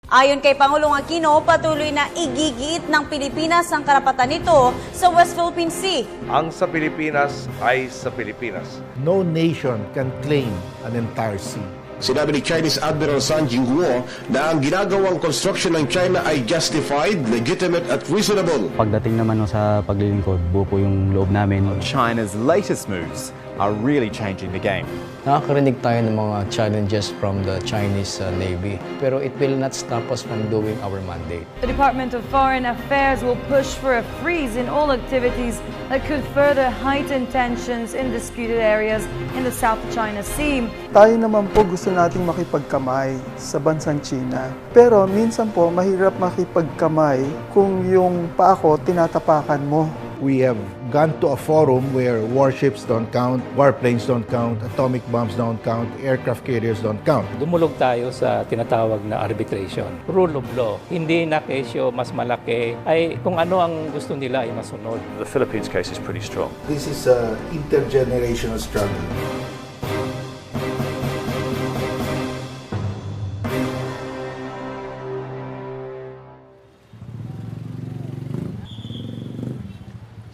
Ayon kay Pangulong Aquino, patuloy na igigit ng Pilipinas ang karapatan nito sa West Philippine Sea. Ang sa Pilipinas ay sa Pilipinas. No nation can claim an entire sea. Sinabi ni Chinese Admiral Sun Jingguo na ang ginagawang construction ng China ay justified, legitimate at reasonable. Pagdating naman sa paglilingkod, buo po yung loob namin. China's latest moves are really changing the game. Nakakarinig tayo ng mga challenges from the Chinese Navy, pero it will not stop us from doing our mandate. The Department of Foreign Affairs will push for a freeze in all activities that could further heighten tensions in disputed areas in the South China Sea. Tayo naman po gusto nating makipagkamay sa bansang China. Pero minsan po mahirap makipagkamay kung yung paa ko tinatapakan mo. We have gone to a forum where warships don't count, warplanes don't count, atomic bombs don't count, aircraft carriers don't count. Dumulog tayo sa tinatawag na arbitration. Rule of law. Hindi na kesyo mas malaki ay kung ano ang gusto nila ay masunod. The Philippines case is pretty strong. This is an intergenerational struggle.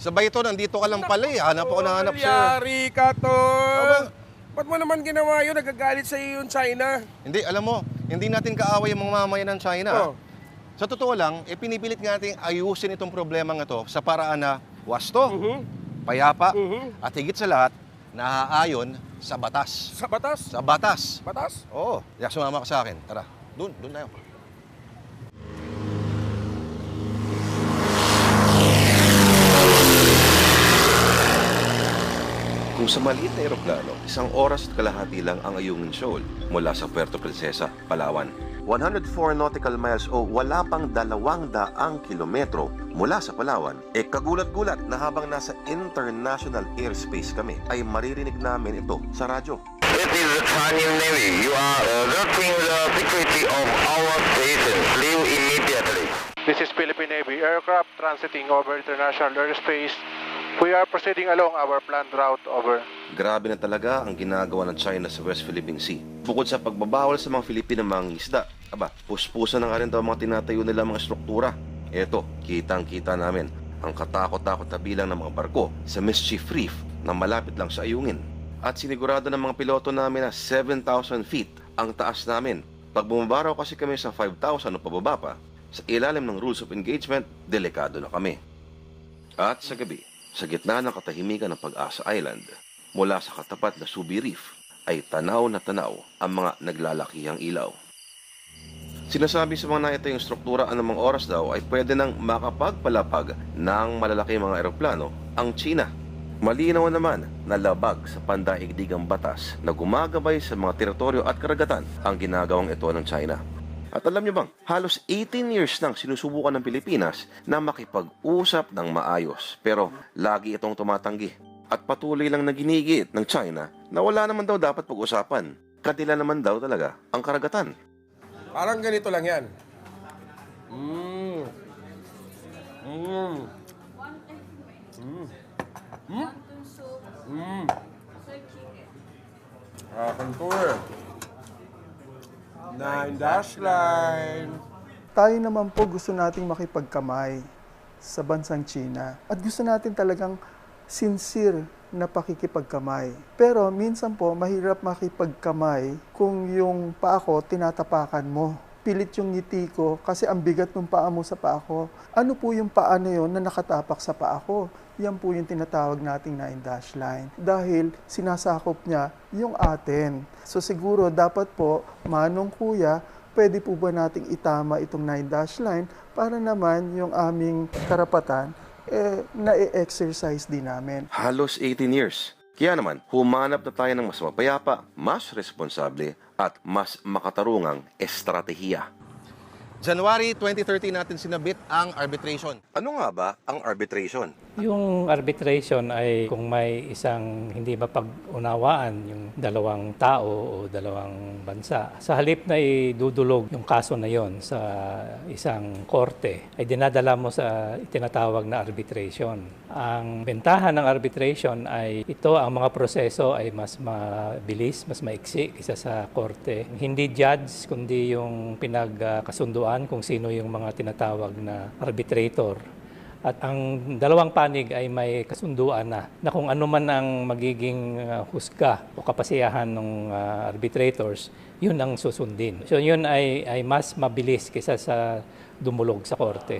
Sabay ito, nandito ka lang pala eh. Hanap ako na hanap sir. Yari ka, Tol. Ba't mo naman ginawa yun? Nagagalit sa iyo yung China. Hindi, alam mo, hindi natin kaaway yung mga mamayan ng China. Oh. Sa totoo lang, pinipilit nga natin ayusin itong problema nga to sa paraan na wasto, payapa, at higit sa lahat, naaayon sa batas. Sa batas? Sa batas. Batas? Oo. Sumama ka sa akin. Tara, doon tayo. Kung sa maliit na eroplano, 1 oras at kalahati lang ang Ayungin Shoal mula sa Puerto Princesa, Palawan. 104 nautical miles o wala pang 200 kilometro mula sa Palawan, kagulat-gulat na habang nasa international airspace kami ay maririnig namin ito sa radyo. This is the Chinese Navy. You are alerting the security of our station. Leave immediately. This is Philippine Navy aircraft transiting over international airspace. We are proceeding along our planned route over. Grabe na talaga ang ginagawa ng China sa West Philippine Sea. Bukod sa pagbabawal sa mga Filipino mangingisda, puspusan na nga rin daw mga tinatayo nila mga struktura. Eto, kitang-kita namin ang katakot-takot na bilang ng mga barko sa Mischief Reef na malapit lang sa Ayungin. At sinigurado ng mga piloto namin na 7,000 feet ang taas namin. Pag bumaba raw kasi kami sa 5,000 o pababa pa, sa ilalim ng rules of engagement, delikado na kami. At sa gabi, sa gitna ng katahimikan ng Pag-asa Island, mula sa katapat na Subi Reef, ay tanaw na tanaw ang mga naglalakihang ilaw. Sinasabi sa mga naitayong struktura anumang oras daw ay pwede nang makapagpalapag ng malalaki mga eroplano ang China. Malinaw naman na labag sa pandaigdigang batas na gumagabay sa mga teritoryo at karagatan ang ginagawang ito ng China. At alam niyo bang, halos 18 years nang sinusubukan ng Pilipinas na makipag-usap ng maayos. Pero lagi itong tumatanggi. At patuloy lang na ginigit ng China na wala naman daw dapat pag-usapan. Kanila naman daw talaga ang karagatan. Parang ganito lang yan. Contour. 9 dash line. Tayo naman po gusto nating makipagkamay sa bansang China. At gusto natin talagang sincere na pakikipagkamay. Pero minsan po, mahirap makipagkamay kung yung paa ko tinatapakan mo. Pilit yung ngiti ko kasi ang bigat ng paa mo sa paa ko. Ano po yung paa na yun na nakatapak sa paa ko? Yan po yung tinatawag nating 9 dash line. Dahil sinasakop niya yung atin. So siguro dapat po, manong kuya, pwede po ba nating itama itong 9 dash line para naman yung aming karapatan na-exercise din namin. Halos 18 years. Kaya naman, humanap na tayo ng mas mapayapa, mas responsable at mas makatarungang estratehiya. January 2013 natin sinabit ang arbitration. Ano nga ba ang arbitration? Yung arbitration ay kung may isang hindi mapag-unawaan yung dalawang tao o dalawang bansa. Sa halip na idudulog yung kaso na yon sa isang korte, ay dinadala mo sa tinatawag na arbitration. Ang bentahan ng arbitration ay ito, ang mga proseso ay mas mabilis, mas maiksi kaysa sa korte. Hindi judge, kundi yung pinagkasunduan kung sino yung mga tinatawag na arbitrator. At ang dalawang panig ay may kasunduan na kung ano man ang magiging husga o kapasiyahan ng arbitrators, yun ang susundin. So yun ay mas mabilis kaysa sa dumulog sa korte.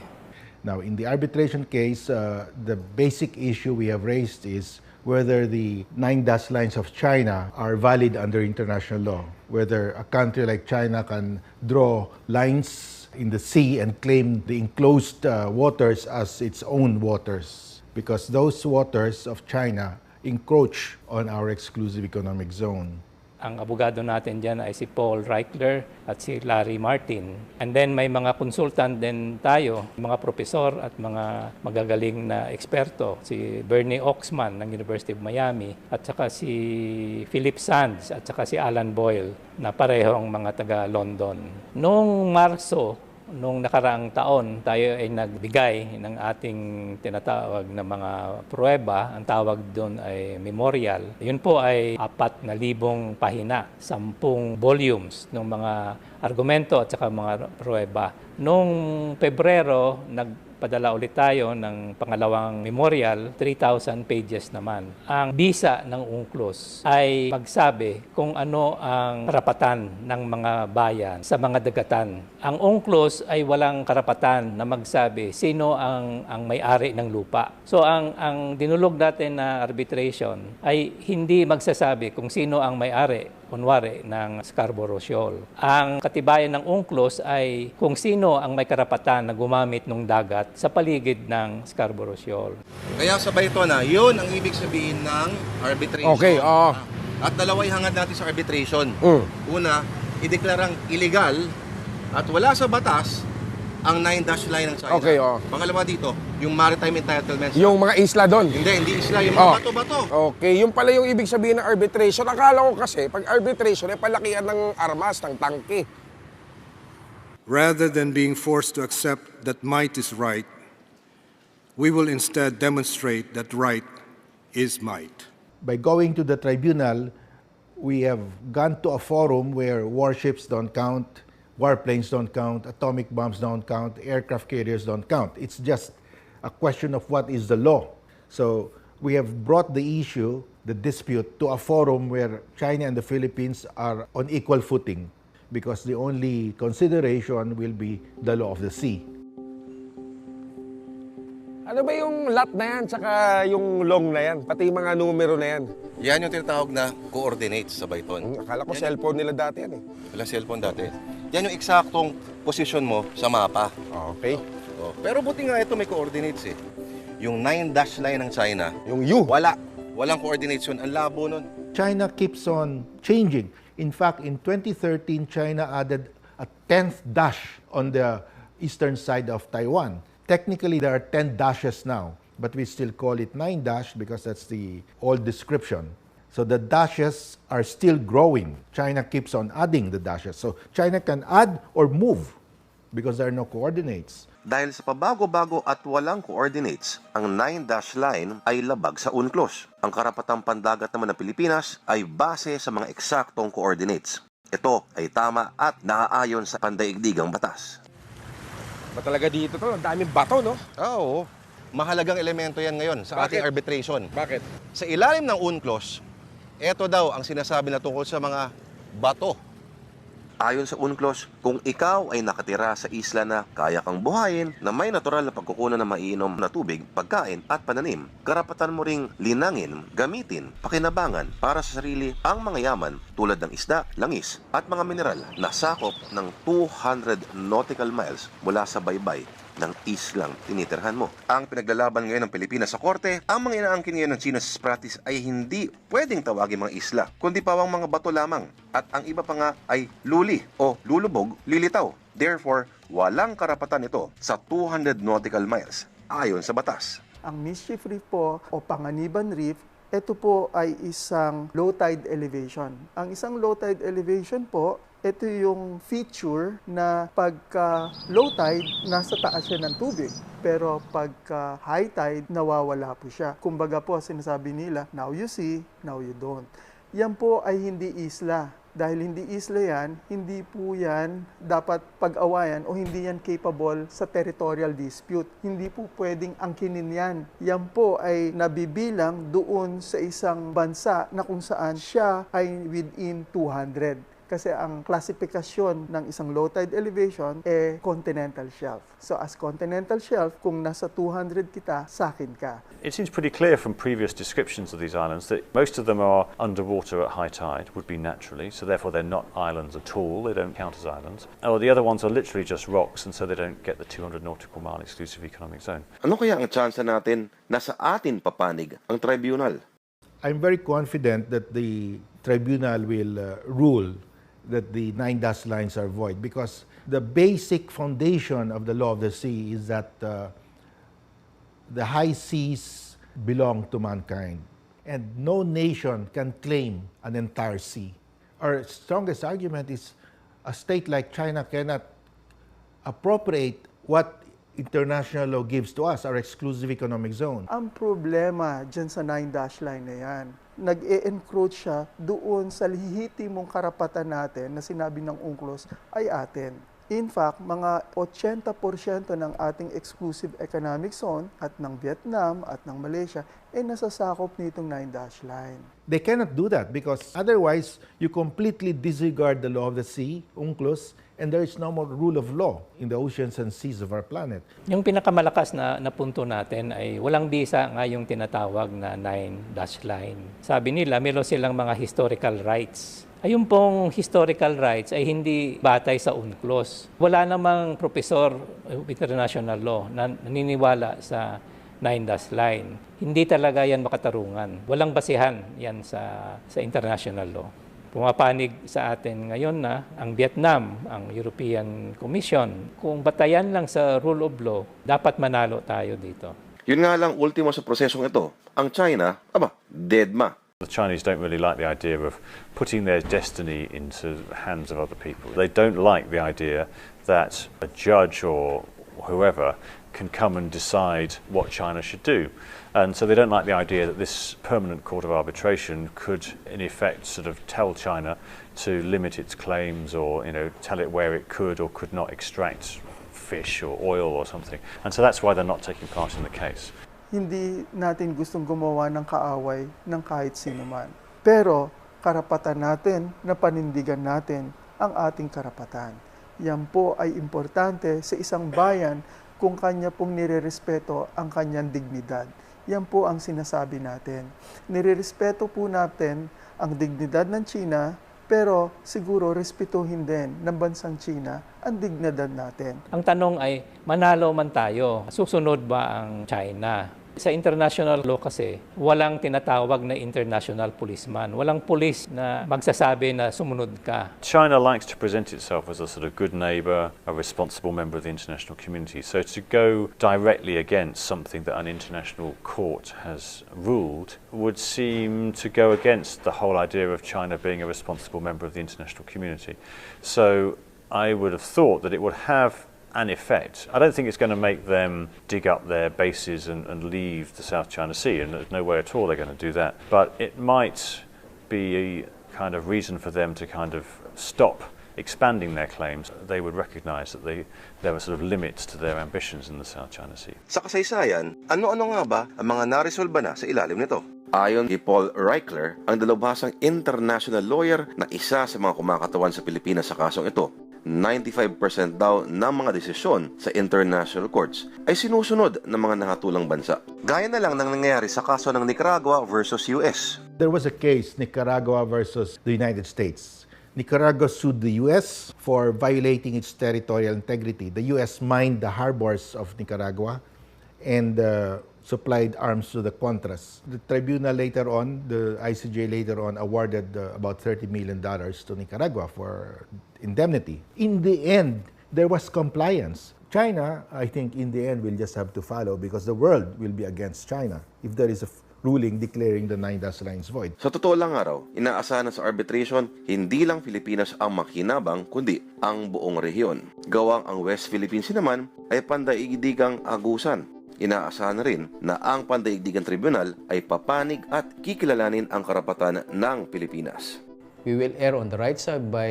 Now, in the arbitration case, the basic issue we have raised is whether the 9 dash lines of China are valid under international law, whether a country like China can draw lines in the sea and claim the enclosed waters as its own waters, because those waters of China encroach on our exclusive economic zone. Ang abogado natin dyan ay si Paul Reichler at si Larry Martin. And then may mga consultant din tayo, mga profesor at mga magagaling na eksperto. Si Bernie Oxman ng University of Miami at saka si Philip Sands at saka si Alan Boyle na parehong mga taga London. Noong Marso, noong nakaraang taon, tayo ay nagbigay ng ating tinatawag na mga pruweba. Ang tawag doon ay memorial. Yun po ay 4,000 pahina, 10 volumes ng mga argumento at saka mga pruweba. Noong Pebrero, nagpadala ulit tayo ng pangalawang memorial, 3,000 pages naman. Ang bisa ng UNCLOS ay magsabi kung ano ang karapatan ng mga bayan sa mga dagatan. Ang UNCLOS ay walang karapatan na magsabi sino ang may-ari ng lupa. So ang dinulog natin na arbitration ay hindi magsasabi kung sino ang may-ari, kunwari, ng Scarborough Shoal. Ang katibayan ng UNCLOS ay kung sino ang may karapatan na gumamit ng dagat sa paligid ng Scarborough Shoal. Kaya sabay ito na, yun ang ibig sabihin ng arbitration. Okay, oo. At dalaway hangad natin sa arbitration. Una, ideklarang illegal at wala sa batas ang 9 dash line ng China. Okay, oo. Pangalawa dito, yung maritime entitlements. Yung mga isla doon. Hindi isla, yung mga bato-bato. Okay, yung pala yung ibig sabihin ng arbitration. Akala ko kasi, pag arbitration, ay palakihan ng armas, ng tangke. Rather than being forced to accept that might is right, we will instead demonstrate that right is might. By going to the tribunal, we have gone to a forum where warships don't count, warplanes don't count, atomic bombs don't count, aircraft carriers don't count. It's just a question of what is the law. So we have brought the issue, the dispute, to a forum where China and the Philippines are on equal footing, because the only consideration will be the law of the sea. Ano ba yung lot na yan, tsaka yung long na yan, pati yung mga numero na yan? Yan yung tinatawag na coordinates sa Bayton. Akala ko cellphone nila dati yan eh. Wala cellphone dati. Yan yung eksaktong position mo sa mapa. Okay. Pero buti nga ito may coordinates eh. Yung 9 dash line ng China, yung U, walang coordinates yun. Ang labo nun. China keeps on changing. In fact, in 2013, China added a 10th dash on the eastern side of Taiwan. Technically, there are 10 dashes now, but we still call it 9 dash because that's the old description. So the dashes are still growing. China keeps on adding the dashes. So China can add or move because there are no coordinates. Dahil sa pabago-bago at walang coordinates, ang 9 dash line ay labag sa UNCLOS. Ang karapatang pandagat naman ng Pilipinas ay base sa mga eksaktong coordinates. Ito ay tama at naaayon sa pandaigdigang batas. Ba talaga dito to? Ang daming bato, no? Oo. Mahalagang elemento yan ngayon sa ating arbitration. Bakit? Sa ilalim ng UNCLOS, ito daw ang sinasabi na tungkol sa mga bato. Ayon sa UNCLOS, kung ikaw ay nakatira sa isla na kaya kang buhayin na may natural na pagkukunan ng maiinom na tubig, pagkain at pananim, karapatan mo ring linangin, gamitin, pakinabangan para sa sarili ang mga yaman tulad ng isda, langis at mga mineral na sakop ng 200 nautical miles mula sa baybay ng islang tinitirhan mo. Ang pinaglalaban ngayon ng Pilipinas sa korte, ang mga inaangkin ngayon ng China sa practice ay hindi pwedeng tawagin mga isla, kundi pawang mga bato lamang. At ang iba pa nga ay luli o lulubog, lilitaw. Therefore, walang karapatan ito sa 200 nautical miles ayon sa batas. Ang Mischief Reef po o Panganiban Reef, ito po ay isang low tide elevation. Ang isang low tide elevation po, ito yung feature na pagka low tide, nasa taas siya ng tubig. Pero pagka high tide, nawawala po siya. Kumbaga po, sinasabi nila, now you see, now you don't. Yan po ay hindi isla. Dahil hindi isla yan, hindi po yan dapat pag-awayan o hindi yan capable sa territorial dispute. Hindi po pwedeng angkinin yan. Yan po ay nabibilang doon sa isang bansa na kung saan siya ay within 200. Kasi ang klasifikasyon ng isang low tide elevation continental shelf. So as continental shelf, kung nasa 200 kita, sakin ka. It seems pretty clear from previous descriptions of these islands that most of them are underwater at high tide, would be naturally, so therefore they're not islands at all, they don't count as islands. Or the other ones are literally just rocks, and so they don't get the 200 nautical mile exclusive economic zone. Ano kaya ang tsansa natin na sa atin papanig ang tribunal? I'm very confident that the tribunal will rule that the 9 dash lines are void, because the basic foundation of the law of the sea is that the high seas belong to mankind, and no nation can claim an entire sea. Our strongest argument is a state like China cannot appropriate what international law gives to us, our exclusive economic zone. Ang problema dyan sa 9 dash line na yan, nag-e-encroach siya doon sa lehitimong karapatan natin na sinabi ng UNCLOS ay atin. In fact, mga 80% ng ating exclusive economic zone at ng Vietnam at ng Malaysia ay nasasakop nitong 9 dash line. They cannot do that because otherwise you completely disregard the law of the sea, UNCLOS, and there is no more rule of law in the oceans and seas of our planet. Yung pinakamalakas na punto natin ay walang bisa nga yung tinatawag na 9 dash line. Sabi nila, meron silang mga historical rights. Ayun pong historical rights ay hindi batay sa UNCLOS. Wala namang professor of international law na naniniwala sa 9 dash line. Hindi talaga yan makatarungan. Walang basihan yan sa international law. Pumapanig sa atin ngayon na ang Vietnam, ang European Commission, kung batayan lang sa rule of law, dapat manalo tayo dito. Yun nga lang, ultimo sa prosesong ito, ang China, deadma. The Chinese don't really like the idea of putting their destiny into the hands of other people. They don't like the idea that a judge or whoever can come and decide what China should do. And so they don't like the idea that this permanent court of arbitration could, in effect, sort of tell China to limit its claims or, tell it where it could or could not extract fish or oil or something. And so that's why they're not taking part in the case. Hindi natin gustong gumawa ng kaaway ng kahit sino man. Pero karapatan natin na panindigan natin ang ating karapatan. Yan po ay importante sa isang bayan kung kanya pong nirerespeto ang kanyang dignidad. Yan po ang sinasabi natin. Nirerespeto po natin ang dignidad ng China, pero siguro respetuhin din ng bansang China ang dignidad natin. Ang tanong ay, manalo man tayo, susunod ba ang China? Sa international law kasi, walang tinatawag na international policeman. Walang police na magsasabi na sumunod ka. China likes to present itself as a sort of good neighbor, a responsible member of the international community. So to go directly against something that an international court has ruled would seem to go against the whole idea of China being a responsible member of the international community. So I would have thought that it would have an effect. I don't think it's going to make them dig up their bases and leave the South China Sea, and there's no way at all they're going to do that. But it might be a kind of reason for them to kind of stop expanding their claims. They would recognize that there were sort of limits to their ambitions in the South China Sea. Sa kasaysayan, ano-ano nga ba ang mga naresolba na sa ilalim nito? Ayon kay Paul Reichler, ang dalubhasang international lawyer na isa sa mga kumakatawan sa Pilipinas sa kasong ito, 95% daw ng mga desisyon sa international courts ay sinusunod ng mga nakatulang bansa. Gaya na lang ng nangyayari sa kaso ng Nicaragua versus US. There was a case, Nicaragua versus the United States. Nicaragua sued the US for violating its territorial integrity. The US mined the harbors of Nicaragua and supplied arms to the Contras. The tribunal later on, the ICJ later on, awarded about $30 million to Nicaragua for indemnity. In the end, there was compliance. China, I think in the end, will just have to follow because the world will be against China if there is a ruling declaring the 9 dash lines void. Sa totoo lang araw, inaasahan na sa arbitration, hindi lang Pilipinas ang makinabang, kundi ang buong rehiyon. Gawang ang West Philippine Sea naman ay pandaigdigang agusan. Inaasahan na rin na ang Pandaigdigang Tribunal ay papanig at kikilalanin ang karapatan ng Pilipinas. We will err on the right side by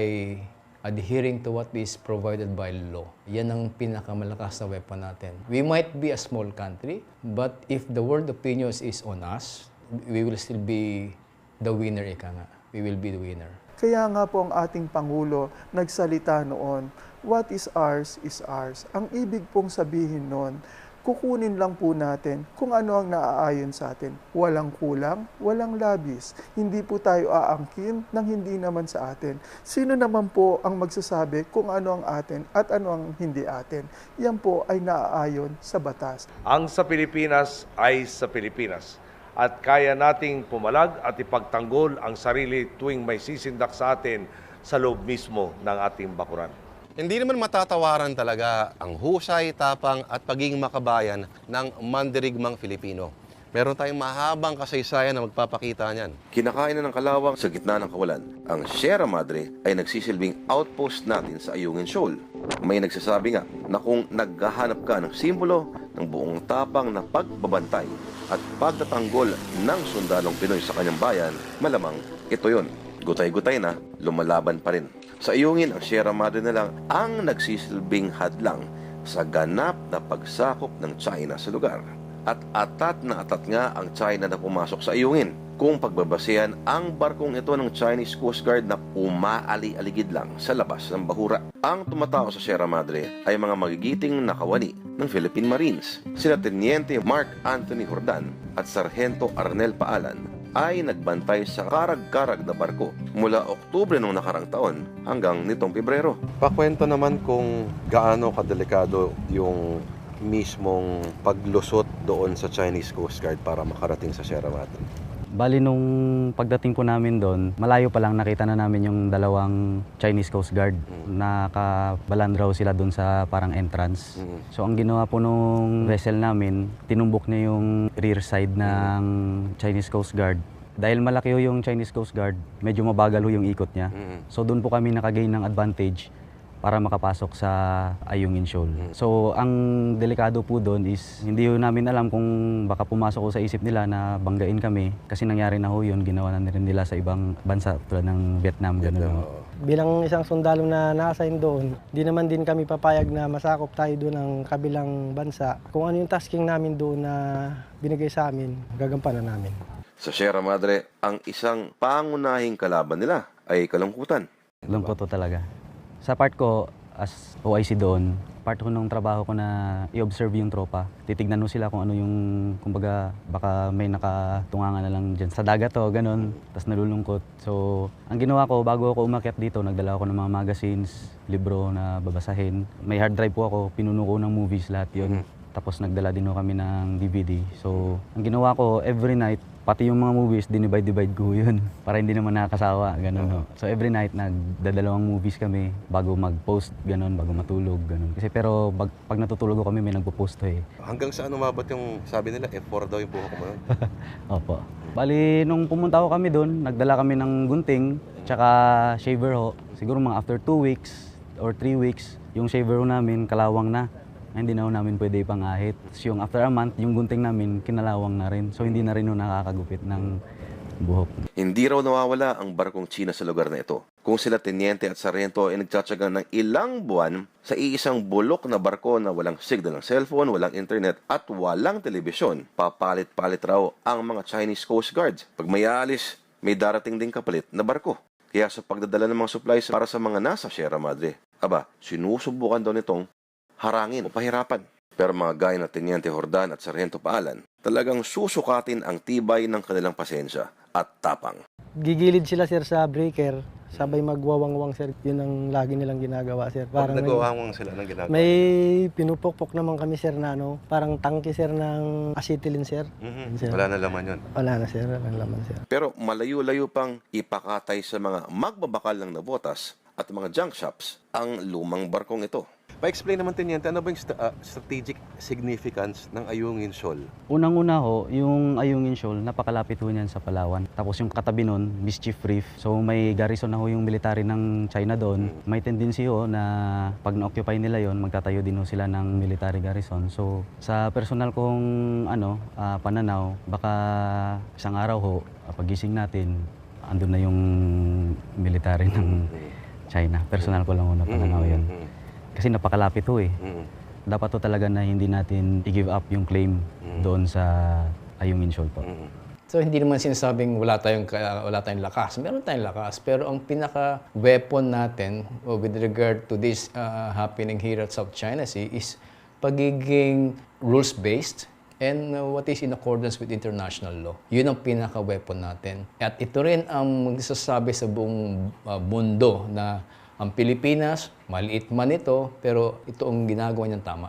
adhering to what is provided by law. Yan ang pinakamalakas na weapon natin. We might be a small country, but if the world opinion is on us, we will still be the winner, ika nga. We will be the winner. Kaya nga po ang ating Pangulo nagsalita noon, what is ours is ours. Ang ibig pong sabihin noon, kukunin lang po natin kung ano ang naaayon sa atin. Walang kulang, walang labis. Hindi po tayo aangkin ng hindi naman sa atin. Sino naman po ang magsasabi kung ano ang atin at ano ang hindi atin? Yan po ay naaayon sa batas. Ang sa Pilipinas ay sa Pilipinas. At kaya nating pumalag at ipagtanggol ang sarili tuwing may sisindak sa atin sa loob mismo ng ating bakuran. Hindi naman matatawaran talaga ang husay, tapang at pagiging makabayan ng mandirigmang Filipino. Meron tayong mahabang kasaysayan na magpapakita niyan. Kinakain na ng kalawang sa gitna ng kawalan. Ang Sierra Madre ay nagsisilbing outpost natin sa Ayungin Shoal. May nagsasabi nga na kung naghahanap ka ng simbolo ng buong tapang na pagbabantay at pagtatanggol ng sundalong Pinoy sa kanyang bayan, malamang ito yun. Gutay-gutay na, lumalaban pa rin. Sa Ayungin, ang Sierra Madre na lang ang nagsisilbing hadlang sa ganap na pagsakop ng China sa lugar. At atat na atat nga ang China na pumasok sa Ayungin kung pagbabasehan ang barkong ito ng Chinese Coast Guard na umaali-aligid lang sa labas ng bahura. Ang tumatao sa Sierra Madre ay mga magigiting nakawani ng Philippine Marines. Sina Teniente Mark Anthony Jordan at Sargento Arnel Paalan ay nagbantay sa karag-karag na barko mula Oktubre noong nakarang taon hanggang nitong Pebrero. Pakwento naman kung gaano kadelikado yung mismong paglusot doon sa Chinese Coast Guard para makarating sa Sierra Madre. Bali nung pagdating po namin doon, malayo pa lang nakita na namin yung dalawang Chinese Coast Guard. Nakabalandraw sila doon sa parang entrance. So ang ginawa po nung vessel namin, tinumbok niya yung rear side ng Chinese Coast Guard. Dahil malaki yung Chinese Coast Guard, medyo mabagal yung ikot niya. So doon po kami nakagain ng advantage para makapasok sa Ayungin Shoal. So, ang delikado po doon is hindi namin alam kung baka pumasok ko sa isip nila na banggain kami kasi nangyari na ho yun, ginawa na rin nila sa ibang bansa tulad ng Vietnam. Ganun. Bilang isang sundalo na na-assign doon, di naman din kami papayag na masakop tayo doon ng kabilang bansa. Kung ano yung tasking namin doon na binigay sa amin, gagampanan namin. Sa Sierra Madre, ang isang pangunahing kalaban nila ay kalungkutan. Lungkot po talaga. Sa part ko, as OIC doon, part ko ng trabaho ko na i-observe yung tropa. Titignan mo sila kung ano yung, kumbaga, baka may nakatungangan na lang dyan sa dagat o ganun, tapos nalulungkot. So, ang ginawa ko, bago ako umakyat dito, nagdala ako ng mga magazines, libro na babasahin. May hard drive po ako, pinuno ko ng movies, lahat yun. Tapos nagdala din ako kami ng DVD. So, ang ginawa ko, every night, pati yung mga movies, dinivide-divide ko yun. Para hindi naman nakakasawa, ganun. No? So every night, nagdadalawang movies kami bago mag-post, ganun, bago matulog, ganun. Kasi pero pag natutulog ko kami, may nagpo-post eh. Hanggang saan umabot yung sabi nila, F4 daw yung buhok mo nun? Opo. Bali, nung pumunta ko kami doon, nagdala kami ng gunting, tsaka shaver ho. Siguro mga after 2 weeks or 3 weeks, yung shaver ho namin, kalawang na. Hindi na namin pwede ipangahit. So, yung after a month, yung gunting namin, kinalawang na rin. So, hindi na rin nakakagupit ng buhok. Hindi raw nawawala ang barkong China sa lugar na ito. Kung sila Teniente at Sargento ay nagtsatsaga ng ilang buwan sa iisang bulok na barko na walang signal ng cellphone, walang internet at walang telebisyon, papalit-palit raw ang mga Chinese Coast Guards. Pag may aalis, may darating ding kapalit na barko. Kaya sa pagdadala ng mga supplies para sa mga nasa Sierra Madre, sinusubukan daw nitong harangin o pahirapan. Pero mga gaya na Teniente Jordan at Sargento Paalan, talagang susukatin ang tibay ng kanilang pasensya at tapang. Gigilid sila, sir, sa breaker, sabay magwawangwang, sir. Yun ang lagi nilang ginagawa, sir. Parang nagwawangwang sila ng ginagawa? May pinupokpok naman kami, sir, na parang tangke, sir, ng acetylene, sir. Sir. Wala na laman yun? Wala na, sir. Walang laman, sir. Pero malayo-layo pang ipakatay sa mga magbabakal ng nabotas at mga junk shops ang lumang barkong ito. Pa-explain naman, Teniente, ano ba yung strategic significance ng Ayungin Shoal? Unang-una ho, yung Ayungin Shoal, napakalapit ho niyan sa Palawan. Tapos yung katabi nun, Mischief Reef. So may garrison na ho yung military ng China doon. May tendency ho na pag na-occupy nila yon, magtatayo din ho sila ng military garrison. So sa personal kong pananaw, baka isang araw ho, pagising natin, andun na yung military ng China. Personal ko lang ho na pananaw yun. Kasi napakalapit ho eh. Dapat to talaga na hindi natin i-give up yung claim doon sa Ayungin Shoal po. So hindi naman sinasabing wala tayong lakas. Meron tayong lakas. Pero ang pinaka-weapon natin with regard to this happening here at South China Sea is pagiging rules-based and what is in accordance with international law. Yun ang pinaka-weapon natin. At ito rin ang magsasabi sa buong mundo na ang Pilipinas, maliit man ito, pero ito ang ginagawa niyang tama.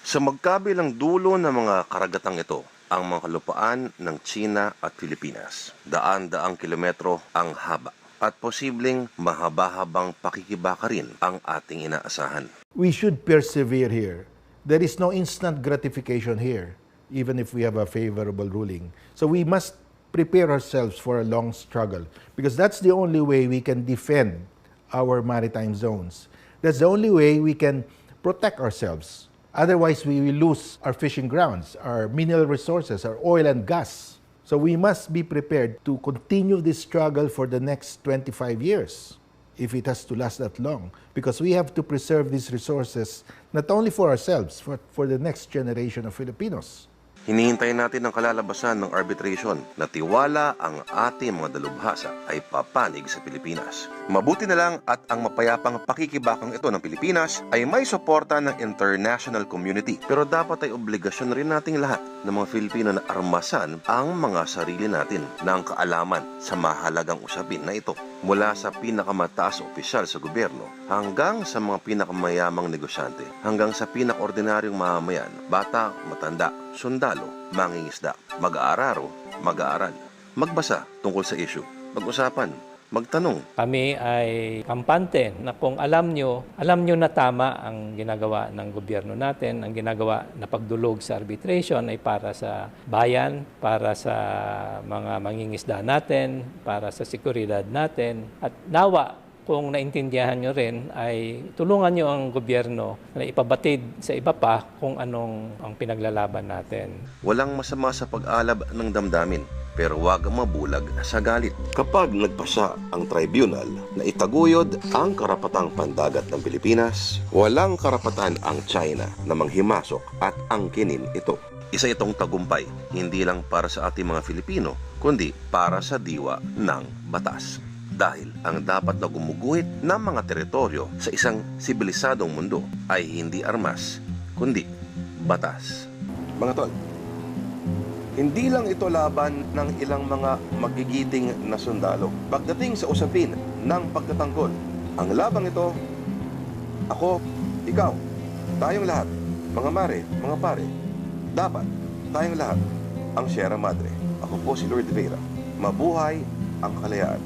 Sa magkabilang dulo ng mga karagatang ito, ang mga kalupaan ng China at Pilipinas. Daan-daang kilometro ang haba at posibleng mahaba-habang pakikibaka rin ang ating inaasahan. We should persevere here. There is no instant gratification here, even if we have a favorable ruling. So we must prepare ourselves for a long struggle because that's the only way we can defend our maritime zones. That's the only way we can protect ourselves. Otherwise, we will lose our fishing grounds, our mineral resources, our oil and gas. So we must be prepared to continue this struggle for the next 25 years, if it has to last that long. Because we have to preserve these resources not only for ourselves, but for the next generation of Filipinos. Hinihintay natin ang kalalabasan ng arbitration na tiwala ang ating mga dalubhasa ay papanig sa Pilipinas. Mabuti na lang at ang mapayapang pakikibakang ito ng Pilipinas ay may suporta ng international community. Pero dapat ay obligasyon rin nating lahat ng mga Filipino na armasan ang mga sarili natin ng kaalaman sa mahalagang usapin na ito. Mula sa pinakamataas opisyal sa gobyerno hanggang sa mga pinakamayamang negosyante, hanggang sa pinakaordinaryong mamamayan, bata, matanda, sundalo, mangingisda, mag-aararo, mag-aaral, magbasa tungkol sa issue, mag-usapan, magtanong. Kami ay kampante na kung alam nyo na tama ang ginagawa ng gobyerno natin, ang ginagawa na pagdulog sa arbitration ay para sa bayan, para sa mga mangingisda natin, para sa seguridad natin, at nawa kung naintindihan nyo rin ay tulungan nyo ang gobyerno na ipabatid sa iba pa kung anong ang pinaglalaban natin. Walang masama sa pag-alab ng damdamin, pero huwag mabulag sa galit. Kapag nagpasya ang tribunal na itaguyod ang karapatang pandagat ng Pilipinas, walang karapatan ang China na manghimasok at angkinin ito. Isa itong tagumpay, hindi lang para sa ating mga Filipino, kundi para sa diwa ng batas. Dahil ang dapat na gumuguhit ng mga teritoryo sa isang sibilisadong mundo ay hindi armas, kundi batas. Mga tol, hindi lang ito laban ng ilang mga magigiting na sundalo. Pagdating sa usapin ng pagtatanggol, ang labang ito, ako, ikaw, tayong lahat, mga mare, mga pare, dapat tayong lahat ang Sierra Madre. Ako po si Lord Vera. Mabuhay ang kalayaan.